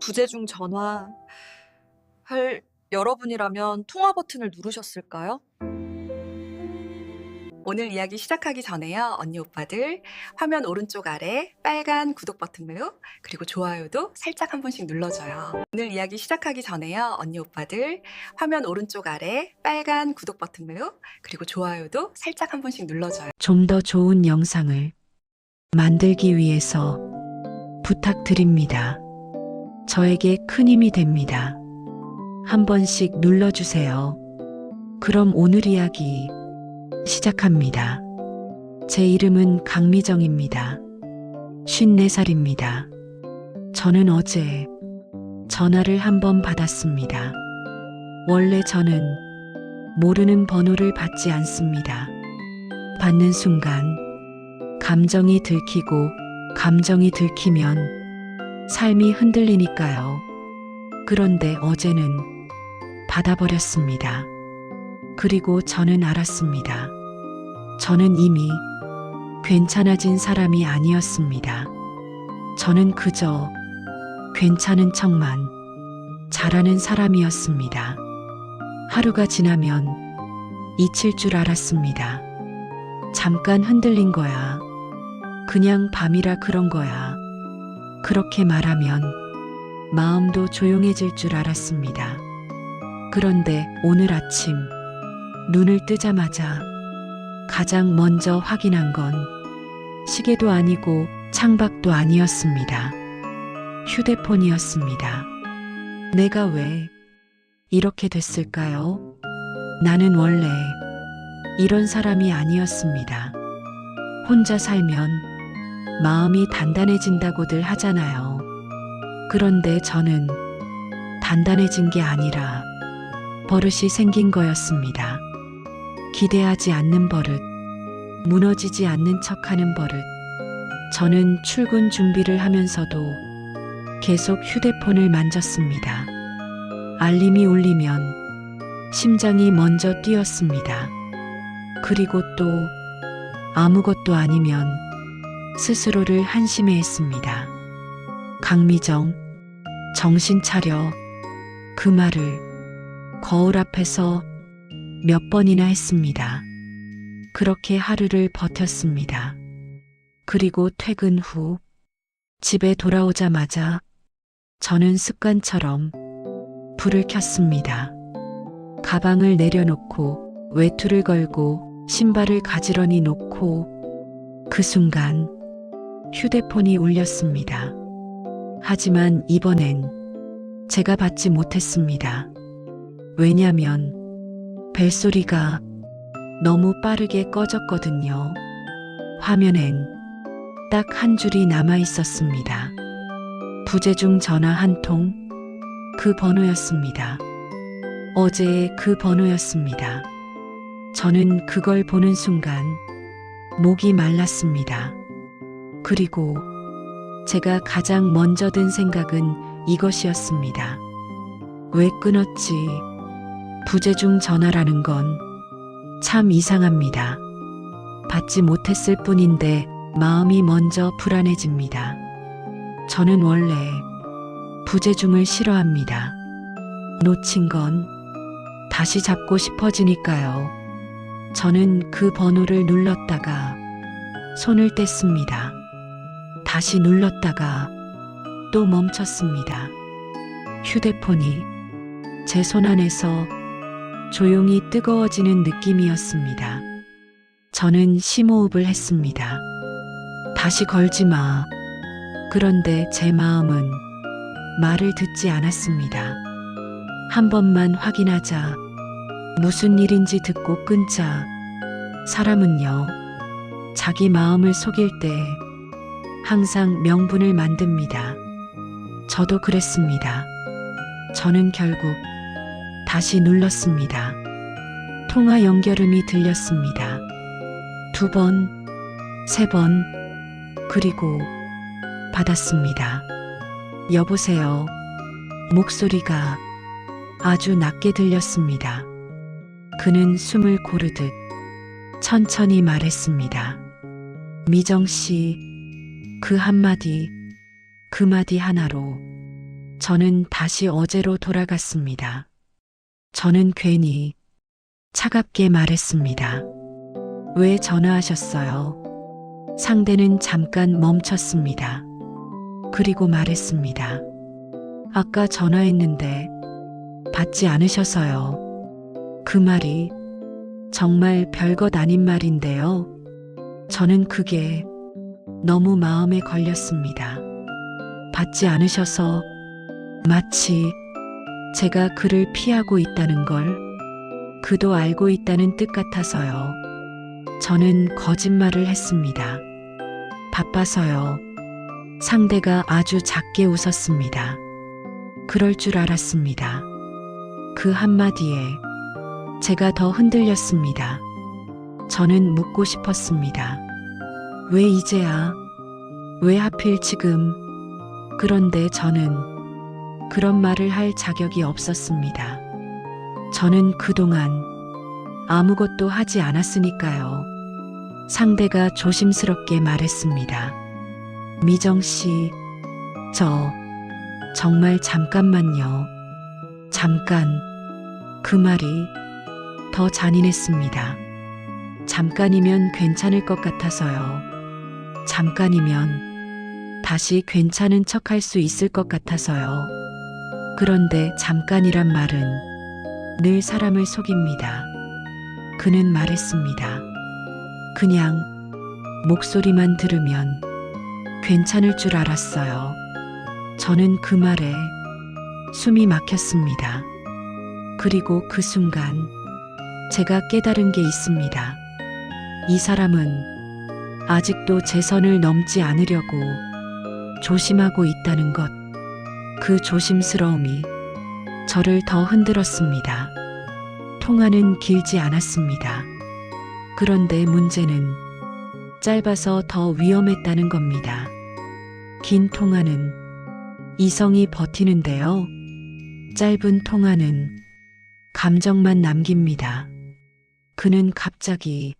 부재중 전화 할 여러분이라면 통화 버튼을 누르셨을까요? 오늘 이야기 시작하기 전에요. 언니 오빠들 화면 오른쪽 아래 빨간 구독 버튼으로 그리고 좋아요도 살짝 한 번씩 눌러줘요. 오늘 이야기 시작하기 전에요. 언니 오빠들 화면 오른쪽 아래 빨간 구독 버튼으로 그리고 좋아요도 살짝 한 번씩 눌러줘요. 좀 더 좋은 영상을 만들기 위해서 부탁드립니다. 저에게 큰 힘이 됩니다. 한 번씩 눌러주세요. 그럼 오늘 이야기 시작합니다. 제 이름은 강미정입니다. 54살입니다. 저는 어제 전화를 한 번 받았습니다. 원래 저는 모르는 번호를 받지 않습니다. 받는 순간 감정이 들키고 감정이 들키면 삶이 흔들리니까요. 그런데 어제는 받아버렸습니다. 그리고 저는 알았습니다. 저는 이미 괜찮아진 사람이 아니었습니다. 저는 그저 괜찮은 척만 잘하는 사람이었습니다. 하루가 지나면 잊힐 줄 알았습니다. 잠깐 흔들린 거야. 그냥 밤이라 그런 거야. 그렇게 말하면 마음도 조용해질 줄 알았습니다. 그런데 오늘 아침 눈을 뜨자마자 가장 먼저 확인한 건 시계도 아니고 창밖도 아니었습니다. 휴대폰이었습니다. 내가 왜 이렇게 됐을까요? 나는 원래 이런 사람이 아니었습니다. 혼자 살면 마음이 단단해진다고들 하잖아요. 그런데 저는 단단해진 게 아니라 버릇이 생긴 거였습니다. 기대하지 않는 버릇, 무너지지 않는 척하는 버릇. 저는 출근 준비를 하면서도 계속 휴대폰을 만졌습니다. 알림이 울리면 심장이 먼저 뛰었습니다. 그리고 또 아무것도 아니면 스스로를 한심해했습니다. 강미정, 정신 차려. 그 말을 거울 앞에서 몇 번이나 했습니다. 그렇게 하루를 버텼습니다. 그리고 퇴근 후 집에 돌아오자마자 저는 습관처럼 불을 켰습니다. 가방을 내려놓고 외투를 걸고 신발을 가지런히 놓고 그 순간 휴대폰이 울렸습니다. 하지만 이번엔 제가 받지 못했습니다. 왜냐면 벨소리가 너무 빠르게 꺼졌거든요. 화면엔 딱 한 줄이 남아 있었습니다. 부재중 전화 한 통, 그 번호였습니다. 어제의 그 번호였습니다. 저는 그걸 보는 순간 목이 말랐습니다. 그리고 제가 가장 먼저 든 생각은 이것이었습니다. 왜 끊었지? 부재중 전화라는 건 참 이상합니다. 받지 못했을 뿐인데 마음이 먼저 불안해집니다. 저는 원래 부재중을 싫어합니다. 놓친 건 다시 잡고 싶어지니까요. 저는 그 번호를 눌렀다가 손을 뗐습니다. 다시 눌렀다가 또 멈췄습니다. 휴대폰이 제 손 안에서 조용히 뜨거워지는 느낌이었습니다. 저는 심호흡을 했습니다. 다시 걸지 마. 그런데 제 마음은 말을 듣지 않았습니다. 한 번만 확인하자. 무슨 일인지 듣고 끊자. 사람은요, 자기 마음을 속일 때 항상 명분을 만듭니다. 저도 그랬습니다. 저는 결국 다시 눌렀습니다. 통화 연결음이 들렸습니다. 2번, 3번, 그리고 받았습니다. 여보세요. 목소리가 아주 낮게 들렸습니다. 그는 숨을 고르듯 천천히 말했습니다. 미정 씨, 그 한마디, 그 마디 하나로 저는 다시 어제로 돌아갔습니다. 저는 괜히 차갑게 말했습니다. 왜 전화하셨어요? 상대는 잠깐 멈췄습니다. 그리고 말했습니다. 아까 전화했는데 받지 않으셔서요. 그 말이 정말 별것 아닌 말인데요. 저는 그게 너무 마음에 걸렸습니다. 받지 않으셔서 마치 제가 그를 피하고 있다는 걸 그도 알고 있다는 뜻 같아서요. 저는 거짓말을 했습니다. 바빠서요. 상대가 아주 작게 웃었습니다. 그럴 줄 알았습니다. 그 한마디에 제가 더 흔들렸습니다. 저는 묻고 싶었습니다. 왜 이제야? 왜 하필 지금? 그런데 저는 그런 말을 할 자격이 없었습니다. 저는 그동안 아무것도 하지 않았으니까요. 상대가 조심스럽게 말했습니다. 미정 씨, 저 정말 잠깐만요. 잠깐. 그 말이 더 잔인했습니다. 잠깐이면 괜찮을 것 같아서요. 잠깐이면 다시 괜찮은 척 할 수 있을 것 같아서요. 그런데 잠깐이란 말은 늘 사람을 속입니다. 그는 말했습니다. 그냥 목소리만 들으면 괜찮을 줄 알았어요. 저는 그 말에 숨이 막혔습니다. 그리고 그 순간 제가 깨달은 게 있습니다. 이 사람은 아직도 제 선을 넘지 않으려고 조심하고 있다는 것. 그 조심스러움이 저를 더 흔들었습니다. 통화는 길지 않았습니다. 그런데 문제는 짧아서 더 위험했다는 겁니다. 긴 통화는 이성이 버티는데요. 짧은 통화는 감정만 남깁니다. 그는 갑자기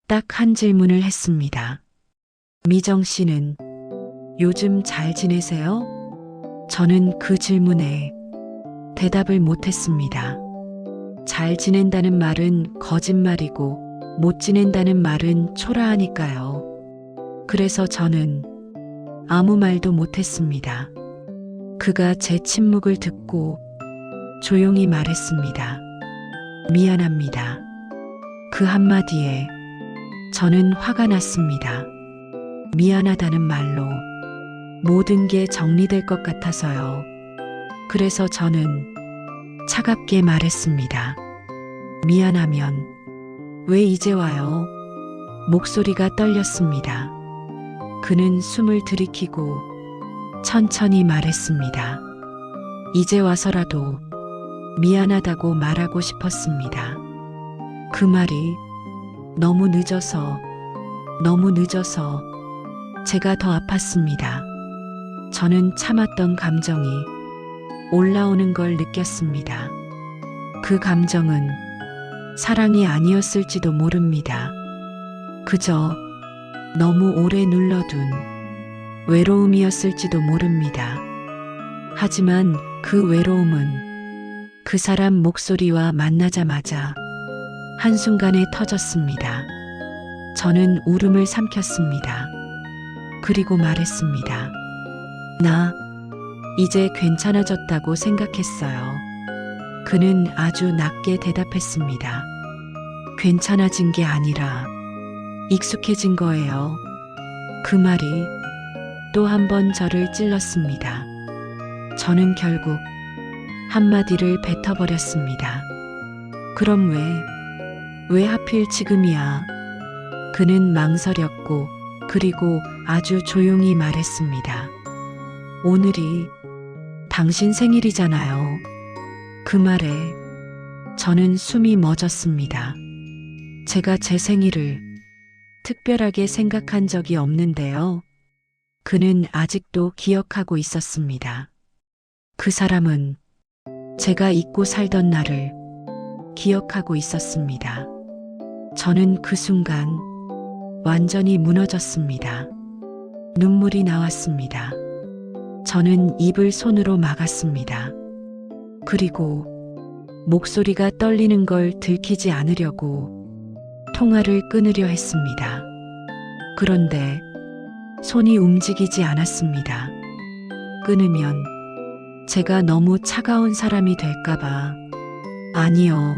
딱 한 질문을 했습니다. 미정 씨는 요즘 잘 지내세요? 저는 그 질문에 대답을 못했습니다. 잘 지낸다는 말은 거짓말이고 못 지낸다는 말은 초라하니까요. 그래서 저는 아무 말도 못했습니다. 그가 제 침묵을 듣고 조용히 말했습니다. 미안합니다. 그 한마디에 저는 화가 났습니다. 미안하다는 말로 모든 게 정리될 것 같아서요. 그래서 저는 차갑게 말했습니다. 미안하면 왜 이제 와요? 목소리가 떨렸습니다. 그는 숨을 들이키고 천천히 말했습니다. 이제 와서라도 미안하다고 말하고 싶었습니다. 그 말이 너무 늦어서 제가 더 아팠습니다. 저는 참았던 감정이 올라오는 걸 느꼈습니다. 그 감정은 사랑이 아니었을지도 모릅니다. 그저 너무 오래 눌러둔 외로움이었을지도 모릅니다. 하지만 그 외로움은 그 사람 목소리와 만나자마자 한순간에 터졌습니다. 저는 울음을 삼켰습니다. 그리고 말했습니다. 나 이제 괜찮아졌다고 생각했어요. 그는 아주 낮게 대답했습니다. 괜찮아진 게 아니라 익숙해진 거예요. 그 말이 또 한 번 저를 찔렀습니다. 저는 결국 한마디를 뱉어버렸습니다. 그럼 왜 하필 지금이야? 그는 망설였고 그리고 아주 조용히 말했습니다. 오늘이 당신 생일이잖아요. 그 말에 저는 숨이 멎었습니다. 제가 제 생일을 특별하게 생각한 적이 없는데요. 그는 아직도 기억하고 있었습니다. 그 사람은 제가 잊고 살던 날을 기억하고 있었습니다. 저는 그 순간 완전히 무너졌습니다. 눈물이 나왔습니다. 저는 입을 손으로 막았습니다. 그리고 목소리가 떨리는 걸 들키지 않으려고 통화를 끊으려 했습니다. 그런데 손이 움직이지 않았습니다. 끊으면 제가 너무 차가운 사람이 될까봐. 아니요.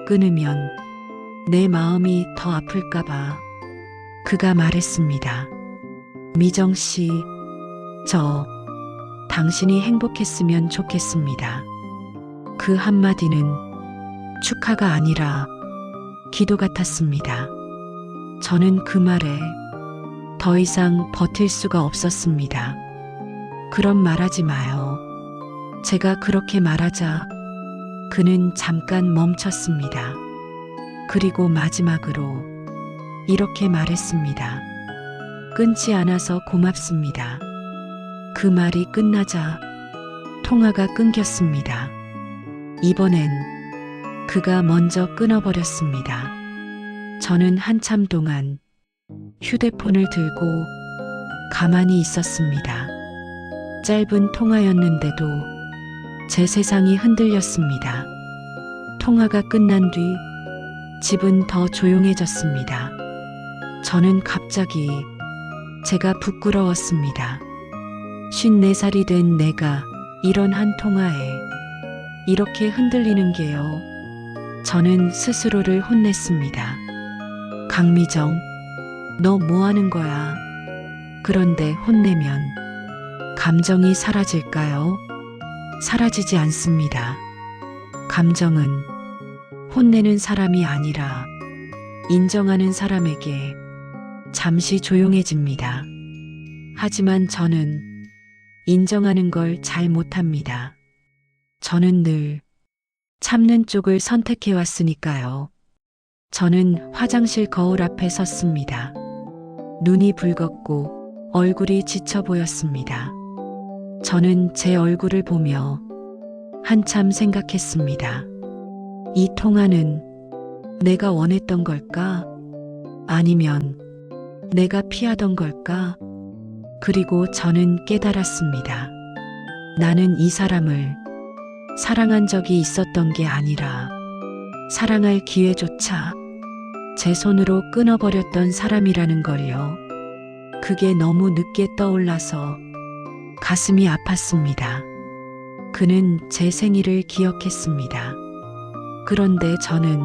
끊으면 내 마음이 더 아플까봐. 그가 말했습니다. 미정 씨, 당신이 행복했으면 좋겠습니다. 그 한마디는 축하가 아니라 기도 같았습니다. 저는 그 말에 더 이상 버틸 수가 없었습니다. 그럼 말하지 마요. 제가 그렇게 말하자 그는 잠깐 멈췄습니다. 그리고 마지막으로 이렇게 말했습니다. 끊지 않아서 고맙습니다. 그 말이 끝나자 통화가 끊겼습니다. 이번엔 그가 먼저 끊어버렸습니다. 저는 한참 동안 휴대폰을 들고 가만히 있었습니다. 짧은 통화였는데도 제 세상이 흔들렸습니다. 통화가 끝난 뒤 집은 더 조용해졌습니다. 저는 갑자기 제가 부끄러웠습니다. 54살이 된 내가 이런 한 통화에 이렇게 흔들리는 게요. 저는 스스로를 혼냈습니다. 강미정, 너 뭐 하는 거야? 그런데 혼내면 감정이 사라질까요? 사라지지 않습니다. 감정은 혼내는 사람이 아니라 인정하는 사람에게 잠시 조용해집니다. 하지만 저는 인정하는 걸 잘 못합니다. 저는 늘 참는 쪽을 선택해 왔으니까요. 저는 화장실 거울 앞에 섰습니다. 눈이 붉었고 얼굴이 지쳐 보였습니다. 저는 제 얼굴을 보며 한참 생각했습니다. 이 통화는 내가 원했던 걸까? 아니면 내가 피하던 걸까? 그리고 저는 깨달았습니다. 나는 이 사람을 사랑한 적이 있었던 게 아니라 사랑할 기회조차 제 손으로 끊어버렸던 사람이라는 걸요. 그게 너무 늦게 떠올라서 가슴이 아팠습니다. 그는 제 생일을 기억했습니다. 그런데 저는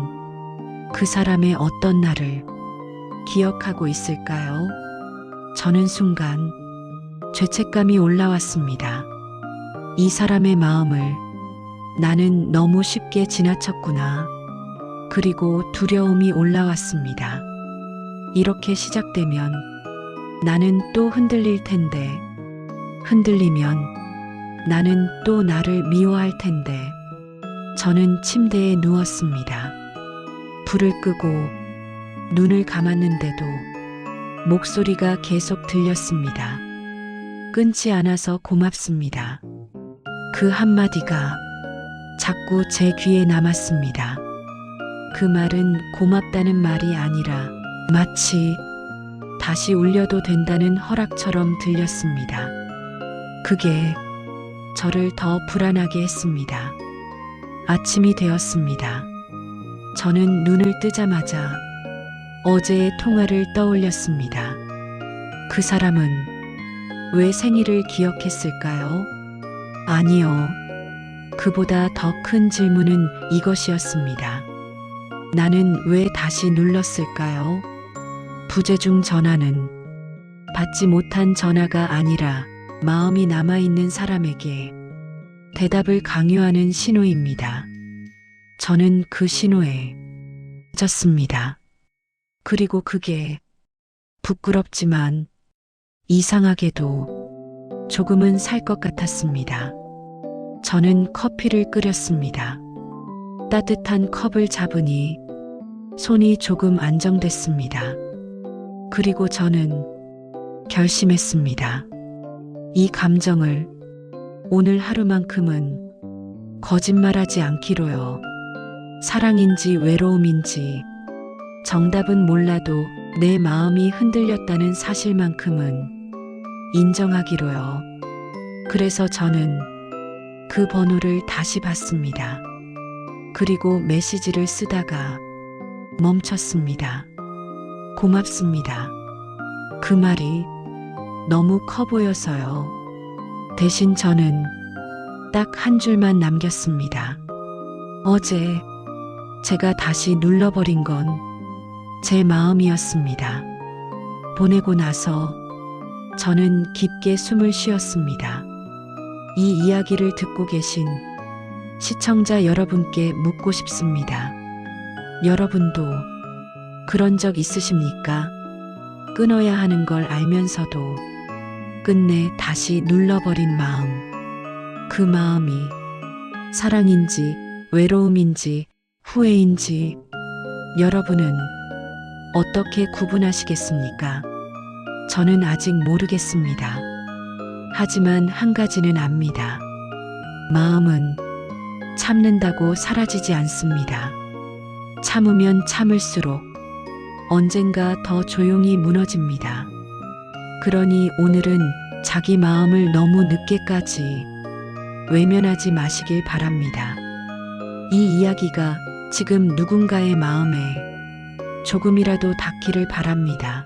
그 사람의 어떤 날을 기억하고 있을까요? 저는 순간 죄책감이 올라왔습니다. 이 사람의 마음을 나는 너무 쉽게 지나쳤구나. 그리고 두려움이 올라왔습니다. 이렇게 시작되면 나는 또 흔들릴 텐데, 흔들리면 나는 또 나를 미워할 텐데. 저는 침대에 누웠습니다. 불을 끄고 눈을 감았는데도 목소리가 계속 들렸습니다. 끊지 않아서 고맙습니다. 그 한마디가 자꾸 제 귀에 남았습니다. 그 말은 고맙다는 말이 아니라 마치 다시 울려도 된다는 허락처럼 들렸습니다. 그게 저를 더 불안하게 했습니다. 아침이 되었습니다. 저는 눈을 뜨자마자 어제의 통화를 떠올렸습니다. 그 사람은 왜 생일을 기억했을까요? 아니요. 그보다 더 큰 질문은 이것이었습니다. 나는 왜 다시 눌렀을까요? 부재중 전화는 받지 못한 전화가 아니라 마음이 남아있는 사람에게 대답을 강요하는 신호입니다. 저는 그 신호에 졌습니다. 그리고 그게 부끄럽지만 이상하게도 조금은 살 것 같았습니다. 저는 커피를 끓였습니다. 따뜻한 컵을 잡으니 손이 조금 안정됐습니다. 그리고 저는 결심했습니다. 이 감정을 오늘 하루만큼은 거짓말하지 않기로요. 사랑인지 외로움인지 정답은 몰라도 내 마음이 흔들렸다는 사실만큼은 인정하기로요. 그래서 저는 그 번호를 다시 봤습니다. 그리고 메시지를 쓰다가 멈췄습니다. 고맙습니다. 그 말이 너무 커 보여서요. 대신 저는 딱 한 줄만 남겼습니다. 어제 제가 다시 눌러버린 건 제 마음이었습니다. 보내고 나서 저는 깊게 숨을 쉬었습니다. 이 이야기를 듣고 계신 시청자 여러분께 묻고 싶습니다. 여러분도 그런 적 있으십니까? 끊어야 하는 걸 알면서도 끝내 다시 눌러버린 마음. 그 마음이 사랑인지 외로움인지 후회인지 여러분은 어떻게 구분하시겠습니까? 저는 아직 모르겠습니다. 하지만 한 가지는 압니다. 마음은 참는다고 사라지지 않습니다. 참으면 참을수록 언젠가 더 조용히 무너집니다. 그러니 오늘은 자기 마음을 너무 늦게까지 외면하지 마시길 바랍니다. 이 이야기가 지금 누군가의 마음에 조금이라도 닿기를 바랍니다.